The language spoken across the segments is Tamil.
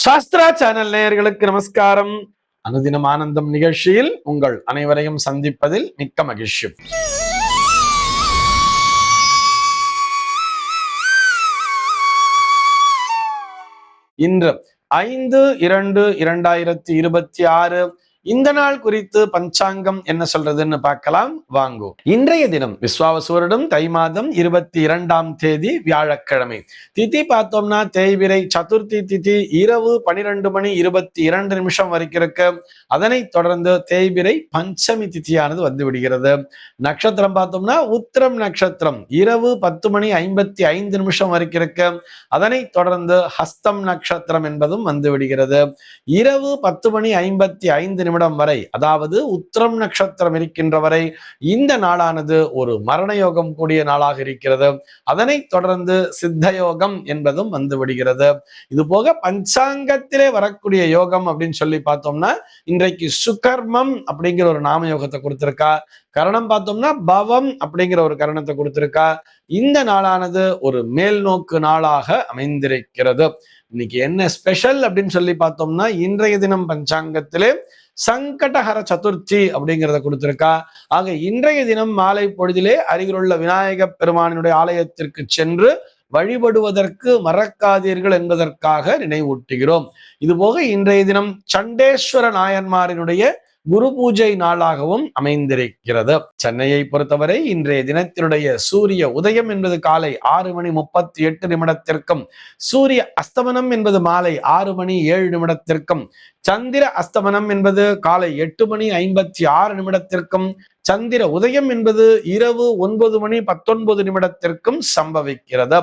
சாஸ்திரா சேனல் நேயர்களுக்கு நமஸ்காரம். அனுதினம் ஆனந்தம் நிகழ்ச்சியில் உங்கள் அனைவரையும் சந்திப்பதில் மிக்க மகிழ்ச்சி. இன்று 5/2/2026 இந்த நாள் குறித்து பஞ்சாங்கம் என்ன சொல்றதுன்னு பார்க்கலாம் வாங்கோ. இன்றைய தினம் விஸ்வாவசுவருடம் தை மாதம் 22ஆம் தேதி வியாழக்கிழமை. திதி பார்த்தோம்னா தேய்பிரை சதுர்த்தி திதி இரவு 12:22 வரைக்கும் இருக்கு. அதனைத் தொடர்ந்து தேய்பிரை பஞ்சமி திதியானது வந்து விடுகிறது. நட்சத்திரம் பார்த்தோம்னா உத்திரம் நட்சத்திரம் இரவு 10:55 வரைக்கும் இருக்கு. அதனைத் தொடர்ந்து ஹஸ்தம் நட்சத்திரம் என்பதும் வந்து விடுகிறது. இரவு 10:55 வரை, அதாவது உத்திரம் நட்சத்திரம் இருக்கின்ற வரை இந்த நாளானது ஒரு மரண யோகம் கூடிய நாளாக இருக்கிறது. அதனைத் தொடர்ந்து சித்த யோகம் என்பதும் வந்து விடுகிறது. இது போக பஞ்சாங்கத்திலே வரக்கூடிய யோகம் அப்படின்னு சொல்லி பார்த்தோம்னா இன்றைக்கு சுகர்மம் அப்படிங்கிற ஒரு நாம யோகத்தை கொடுத்திருக்கா. கரணம் பார்த்தோம்னா பவம் அப்படிங்கிற ஒரு கரணத்தை கொடுத்திருக்கா. இந்த நாளானது ஒரு மேல் நோக்கு நாளாக அமைந்திருக்கிறது. இன்னைக்கு என்ன ஸ்பெஷல் அப்படின்னு சொல்லி பார்த்தோம்னா இன்றைய தினம் பஞ்சாங்கத்திலே சங்கடஹர சதுர்த்தி அப்படிங்கிறத கொடுத்திருக்கா. ஆக இன்றைய தினம் மாலை பொழுதிலே அருகிலுள்ள விநாயக பெருமானினுடைய ஆலயத்திற்கு சென்று வழிபடுவதற்கு மறக்காதீர்கள் என்பதற்காக நினைவூட்டுகிறோம். இது போக இன்றைய தினம் சண்டேஸ்வர நாயன்மாரினுடைய குரு பூஜை நாளாகவும் அமைந்திருக்கிறது. சென்னையை பொறுத்தவரை இன்றைய தினத்தினுடைய சூரிய உதயம் என்பது காலை 6:38 சூரிய அஸ்தமனம் என்பது மாலை 6:07 சந்திர அஸ்தமனம் என்பது காலை 8:56 சந்திர உதயம் என்பது இரவு 9:19 சம்பவிக்கிறது.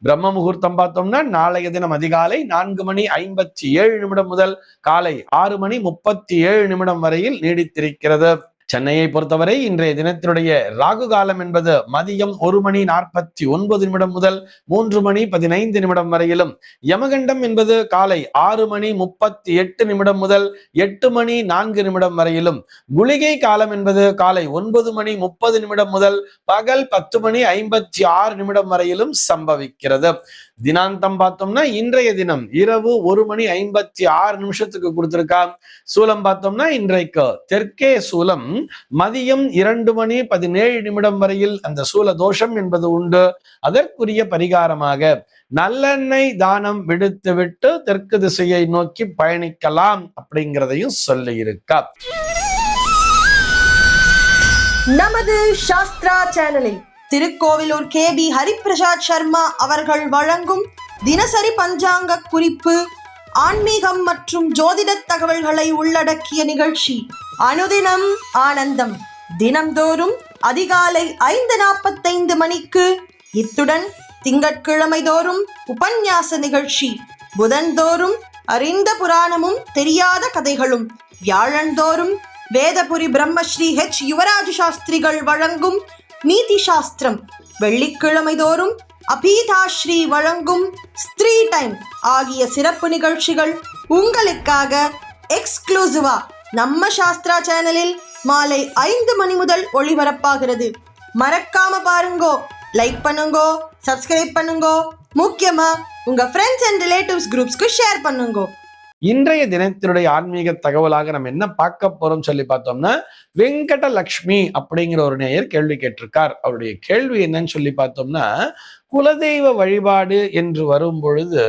பிரம்ம முகூர்த்தம் பார்த்தோம்னா நாளைய தினம் அதிகாலை 4:57 முதல் காலை 6:37 வரையில் நீடித்திருக்கிறது. சென்னையை பொறுத்தவரை இன்றைய தினத்தினுடைய ராகு காலம் என்பது மதியம் 1:49 முதல் 3:15 வரையிலும், யமகண்டம் என்பது காலை 6:38 முதல் 8:04 வரையிலும், குளிகை காலம் என்பது காலை 9:30 முதல் பகல் 10:56 வரையிலும் சம்பவிக்கிறது. தினாந்தம் பார்த்தோம்னா இன்றைய தினம் இரவு 1:56 கொடுத்திருக்கா. சூலம் பார்த்தோம்னா இன்றைக்கு தெற்கே சூலம் மதியம் 2:17 வரையில் அந்த சூல தோஷம் என்பது உண்டு. அதற்குரிய பரிகாரமாக நல்லெண்ணெய் தானம் விடுத்துவிட்டு தெற்கு திசையை நோக்கி பயணிக்கலாம் அப்படிங்கிறதையும் சொல்லி இருக்கா. நமது சாஸ்திரா சேனலில் திருக்கோவிலூர் KB ஹரிபிரசாத் சர்மா அவர்கள் வழங்கும் தினசரி பஞ்சாங்க குறிப்பு, ஆன்மீகம் மற்றும் ஜோதிட தகவல்களை உள்ளடக்கிய நிகழ்ச்சி அனுதினம் ஆனந்தம். தினம்தோறும் அதிகாலை 5:45 மணிக்கு. இத்துடன் திங்கட்கிழமை தோறும் உபன்யாச நிகழ்ச்சி, புதன்தோறும் அறிந்த புராணமும் தெரியாத கதைகளும், வியாழந்தோறும் வேதபுரி பிரம்மஸ்ரீ யுவராஜ சாஸ்திரிகள் வழங்கும் நீதி சாஸ்திரம், வெள்ளிக்கிழமை தோறும் அபீதாஸ்ரீ வழங்கும் ஸ்திரீ டைம் ஆகிய சிறப்பு நிகழ்ச்சிகள் உங்களுக்காக எக்ஸ்க்ளூசிவா நம்ம சாஸ்திரா சேனலில் மாலை 5 மணி முதல் ஒளிபரப்பாகிறது. மறக்காம பாருங்கோ, லைக் பண்ணுங்கோ, சப்ஸ்கிரைப் பண்ணுங்கோ, முக்கியமா உங்க ஃப்ரெண்ட்ஸ் அண்ட் ரிலேட்டிவ்ஸ் குரூப்ஸ்க்கு ஷேர் பண்ணுங்கோ. இன்றைய தினத்தினுடைய ஆன்மீக தகவலாக நம்ம என்ன பார்க்க போறோம் சொல்லி பார்த்தோம்னா, வெங்கடலட்சுமி அப்படிங்கிற ஒரு நேயர் கேள்வி கேட்டிருக்கார். அவருடைய கேள்வி என்னன்னு சொல்லி பார்த்தோம்னா, குலதெய்வ வழிபாடு என்று வரும் பொழுது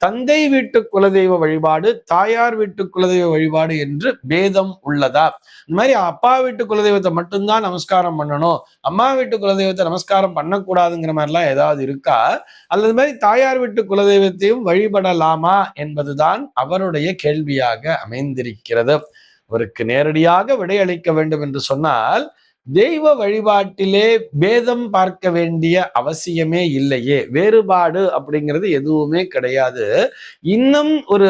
தந்தை வீட்டு குலதெய்வ வழிபாடு, தாயார் வீட்டு குலதெய்வ வழிபாடு என்று பேதம் உள்ளதா? இந்த மாதிரி அப்பா வீட்டு குலதெய்வத்தை மட்டும்தான் நமஸ்காரம் பண்ணணும், அம்மா வீட்டு குலதெய்வத்தை நமஸ்காரம் பண்ணக்கூடாதுங்கிற மாதிரிலாம் ஏதாவது இருக்கா? அல்லது மாதிரி தாயார் வீட்டு குலதெய்வத்தையும் வழிபடலாமா என்பதுதான் அவருடைய கேள்வியாக அமைந்திருக்கிறது. அவருக்கு நேரடியாக விடையளிக்க வேண்டும் என்று சொன்னால், தெய்வ வழிபாட்டிலே பேதம் பார்க்க வேண்டிய அவசியமே இல்லையே, வேறுபாடு அப்படிங்கிறது எதுவுமே கிடையாது. இன்னும் ஒரு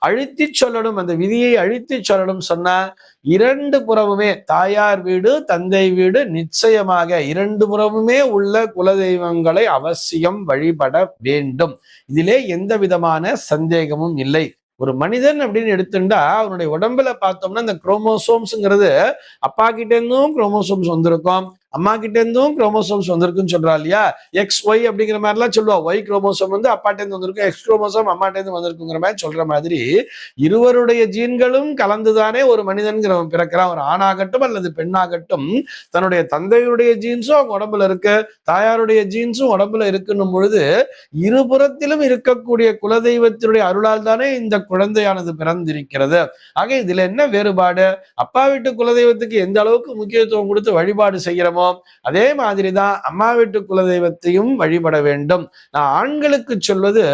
அழுத்தி சொல்லணும், அந்த விதியை அழுத்தி சொல்லணும் சொன்னா, இரண்டு புறமுமே தாயார் வீடு தந்தை வீடு நிச்சயமாக இரண்டு புறமுமே உள்ள குலதெய்வங்களை அவசியம் வழிபட வேண்டும். இதிலே எந்த விதமான சந்தேகமும் இல்லை. ஒரு மனிதன் அப்படின்னு எடுத்துட்டா அவனுடைய உடம்புல பார்த்தோம்னா இந்த குரோமோசோம்ஸ்ங்கிறது அப்பா கிட்ட இருந்தும் குரோமோசோம்ஸ் வந்திருக்கும், அம்மா கிட்ட இருந்தும் குரோமோசோம்ஸ் வந்திருக்குன்னு சொல்றா இல்லையா. எக்ஸ் ஒய் அப்படிங்கிற மாதிரி எல்லாம் சொல்லுவா. ஒய் குரோமோசோம் வந்து அப்பாட்ட இருந்து வந்திருக்கும், எக்ஸ் குரோமோசோம் அம்மாட்ட இருந்து வந்திருக்குங்கிற மாதிரி சொல்ற மாதிரி இருவருடைய ஜீன்களும் கலந்துதானே ஒரு மனிதன்கிறவன் பிறக்கிறான். ஒரு ஆணாகட்டும் அல்லது பெண்ணாகட்டும் தன்னுடைய தந்தையுடைய ஜீன்ஸும் அவங்க உடம்புல இருக்கு, தாயாருடைய ஜீன்ஸும் உடம்புல இருக்குன்னும் பொழுது இருபுறத்திலும் இருக்கக்கூடிய குலதெய்வத்தினுடைய அருளால் தானே இந்த குழந்தையானது பிறந்திருக்கிறது. ஆக இதுல என்ன வேறுபாடு? அப்பா வீட்டு குலதெய்வத்துக்கு எந்த அளவுக்கு முக்கியத்துவம் கொடுத்து வழிபாடு செய்யறோமோ அதே மாதிரிதான் அம்மா வீட்டு குலதெய்வத்தையும் வழிபட வேண்டும். நான் ஆண்களுக்கு சொல்வது,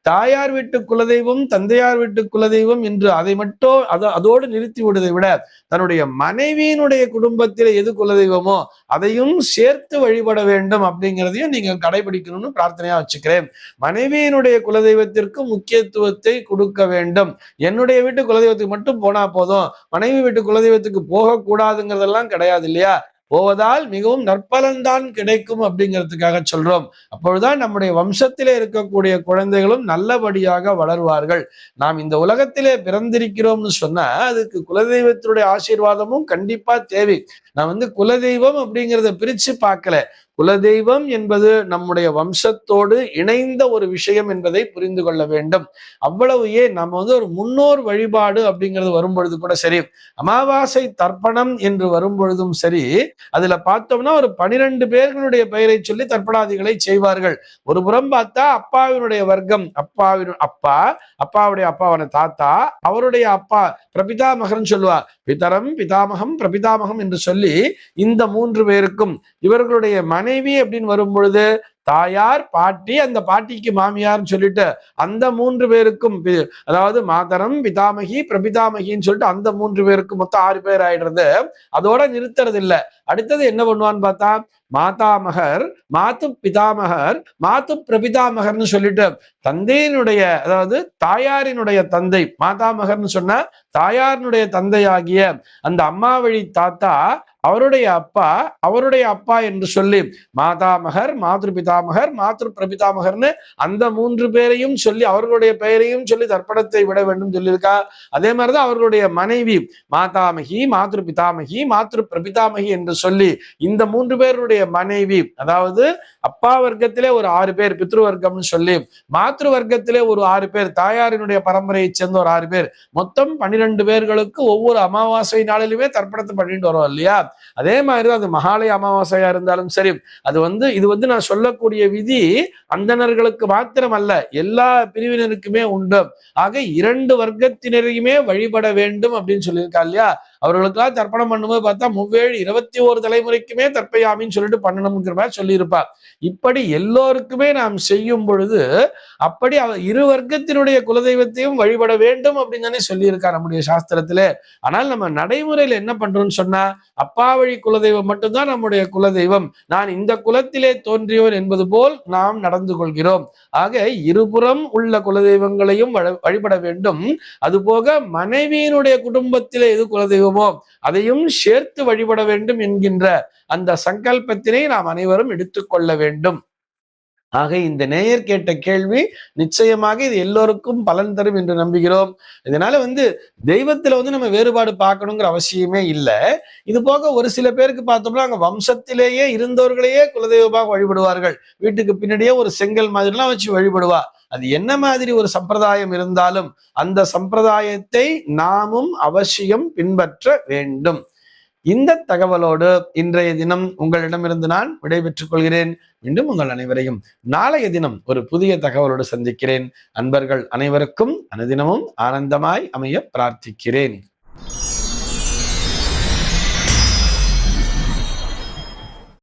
தாயார் வீட்டு குலதெய்வம் தந்தையார் வீட்டு குலதெய்வம் என்று அதை மட்டும் அதோடு நிறுத்தி விடுவதை விட தன்னுடைய மனைவியினுடைய குடும்பத்தில் எது குலதெய்வமோ அதையும் சேர்த்து வழிபட வேண்டும் அப்படிங்கிறதையும் நீங்க கடைபிடிக்கணும்னு பிரார்த்தனையா வச்சுக்கிறேன். மனைவியினுடைய குலதெய்வத்திற்கு முக்கியத்துவத்தை கொடுக்க வேண்டும். என்னுடைய வீட்டு குலதெய்வத்துக்கு மட்டும் போனா போதும், மனைவி வீட்டு குலதெய்வத்துக்கு போக கூடாதுங்கிறதெல்லாம் கிடையாது இல்லையா. போவதால் மிகவும் நற்பலன்தான் கிடைக்கும் அப்படிங்கிறதுக்காக சொல்றோம். அப்பொழுதுதான் நம்முடைய வம்சத்திலே இருக்கக்கூடிய குழந்தைகளும் நல்லபடியாக வளருவார்கள். நாம் இந்த உலகத்திலே பிறந்திருக்கிறோம்னு சொன்னா அதுக்கு குலதெய்வத்தினுடைய ஆசீர்வாதமும் கண்டிப்பா தேவை. நான் வந்து குலதெய்வம் அப்படிங்கிறத பிரிச்சு பார்க்கல. குலதெய்வம் என்பது நம்முடைய வம்சத்தோடு இணைந்த ஒரு விஷயம் என்பதை புரிந்து கொள்ள வேண்டும். அவ்வளவு ஏன் நம்ம வந்து ஒரு முன்னோர் வழிபாடு அப்படிங்கிறது வரும்பொழுது கூட சரி, அமாவாசை தர்ப்பணம் என்று வரும்பொழுதும் சரி, அதுல பார்த்தோம்னா ஒரு 12 பேர்களுடைய பெயரை சொல்லி தர்ப்பணாதிகளை செய்வார்கள். ஒரு புறம் பார்த்தா அப்பாவினுடைய வர்க்கம், அப்பாவுடைய அப்பாவான தாத்தா, அவருடைய அப்பா பிரபிதாமகன் சொல்லுவா, பிதரம் பிதாமகம் பிரபிதாமகம் என்று சொல்லி இந்த 3 பேருக்கும், இவர்களுடைய மனைவி அப்படின்னு வரும் பொழுது தாயார் பாட்டி, அந்த பாட்டிக்கு மாமியார்னு சொல்லிட்டு அந்த 3 பேருக்கும், அதாவது மாதரம் பிதாமகி பிரபிதாமகின்னு சொல்லிட்டு அந்த 3 பேருக்கும் மொத்தம் 6 பேர் ஆயிடுறது. அதோட நிறுத்துறது இல்லை. அடுத்தது என்ன பண்ணுவான்னு பார்த்தா மாதாமகர், மாத்து பிதாமகர், மாத்து பிரபிதாமகர்னு சொல்லிட்டு தந்தையினுடைய, அதாவது தாயாரினுடைய தந்தை மாதாமகர்னு சொன்ன தாயாரினுடைய தந்தையாகிய அந்த அம்மா வழி தாத்தா, அவருடைய அப்பா என்று சொல்லி மாதாமகர், மாத்ரு பிதாமகர், மாத்ரு பிரபிதாமகர்னு அந்த 3 பேரையும் சொல்லி அவர்களுடைய பெயரையும் சொல்லி தர்ப்பணத்தை விட வேண்டும் சொல்லியிருக்கா. அதே மாதிரிதான் அவர்களுடைய மனைவி மாதாமகி, மாத்ரு பிதாமகி, மாத்ரு பிரபிதாமகி என்று சொல்லி இந்த 3 பேருடைய மனைவி, அதாவது அப்பா வர்க்கத்திலே ஒரு 6 பேர் பித்ரு வர்க்கம்னு சொல்லி, மாத்ரு வர்க்கத்திலே ஒரு 6 பேர் தாயாரினுடைய பரம்பரையை சேர்ந்த ஒரு 6 பேர், மொத்தம் 12 பேர்களுக்கு ஒவ்வொரு அமாவாசை நாளிலுமே தர்ப்பணத்தை பண்ணிட்டு வரோம் இல்லையா. அதே மாதிரிதான் அது மகாலய அமாவாசையா இருந்தாலும் சரி, இது வந்து நான் சொல்லக்கூடிய விதி அந்தணர்களுக்கு மாத்திரம் அல்ல, எல்லா பிரிவினருக்குமே உண்டு. ஆக 2 வர்க்கத்தினரையுமே வழிபட வேண்டும் அப்படின்னு சொல்லியிருக்கா இல்லையா. அவர்களுக்கெல்லாம் தர்ப்பணம் பண்ணும்போது பார்த்தா 21 தலைமுறைக்குமே தற்பையாமின்னு சொல்லிட்டு பண்ணணுங்கிற மாதிரி சொல்லியிருப்பா. இப்படி எல்லோருக்குமே நாம் செய்யும் பொழுது அப்படி இரு வர்க்கத்தினுடைய குலதெய்வத்தையும் வழிபட வேண்டும் அப்படின்னு தானே சொல்லியிருக்கா நம்முடைய சாஸ்திரத்திலே. ஆனால் நம்ம நடைமுறையில என்ன பண்றோம்னு சொன்னா, அப்பா வழி குலதெய்வம் மட்டும்தான் நம்முடைய குலதெய்வம், நான் இந்த குலத்திலே தோன்றியவன் என்பது போல் நாம் நடந்து கொள்கிறோம். ஆக இருபுறம் உள்ள குலதெய்வங்களையும் வழிபட வேண்டும். அதுபோக மனைவியினுடைய குடும்பத்திலே எது குலதெய்வமோ அதையும் சேர்த்து வழிபட வேண்டும் என்கின்ற அந்த சங்கல்பத்தினை நாம் அனைவரும் எடுத்துக்கொள்ள வேண்டும். ஆக இந்த நேயர் கேட்ட கேள்வி நிச்சயமாக இது எல்லோருக்கும் பலன் தரும் என்று நம்புகிறோம். இதனால தெய்வத்துல நம்ம வேறுபாடு பார்க்கணுங்கிற அவசியமே இல்லை. இது போக ஒரு சில பேருக்கு பார்த்தோம்னா அங்க வம்சத்திலேயே இருந்தவர்களையே குலதெய்வமாக வழிபடுவார்கள். வீட்டுக்கு பின்னாடியே ஒரு செங்கல் மாதிரிலாம் வச்சு வழிபடுவா. அது என்ன மாதிரி ஒரு சம்பிரதாயம் இருந்தாலும் அந்த சம்பிரதாயத்தை நாமும் அவசியம் பின்பற்ற வேண்டும். இந்த தகவலோடு இன்றைய தினம் உங்களிடமிருந்து நான் விடைபெற்றுக் கொள்கிறேன். மீண்டும் உங்கள் அனைவரையும் நாளைய தினம் ஒரு புதிய தகவலோடு சந்திக்கிறேன். அன்பர்கள் அனைவருக்கும் அனுதினமும் ஆனந்தமாய் அமைய பிரார்த்திக்கிறேன்.